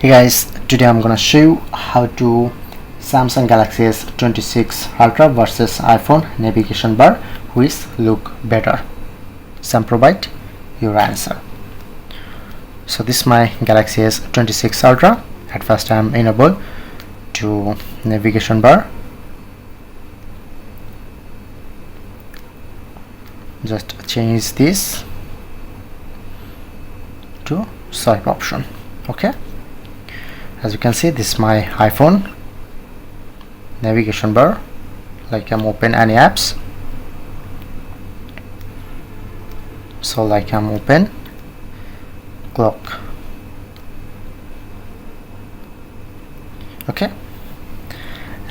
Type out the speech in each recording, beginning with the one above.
Hey guys, today I'm gonna show you how to Samsung Galaxy S26 Ultra versus iPhone navigation bar which look better. Some provide your answer. So this is my Galaxy S26 Ultra. At first I'm enable to navigation bar. Just change this to swipe option. Okay. As you can see, this is my iPhone navigation bar. Like I'm open any apps. So like I'm open clock. Okay.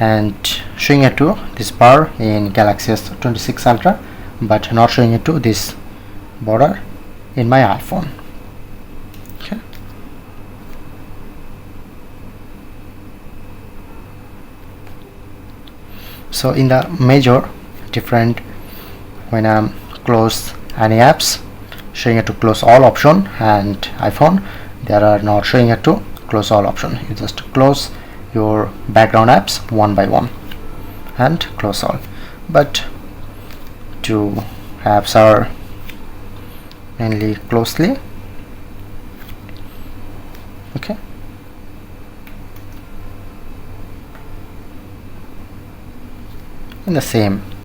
And showing it to this bar in Galaxy S26 Ultra, but not showing it to this border in my iPhone. Okay. So in the major different, when I'm close any apps, showing it to close all option, and iPhone there are not showing it to close all option. You just close your background apps one by one and close all, but two apps are mainly closely. Okay. In the same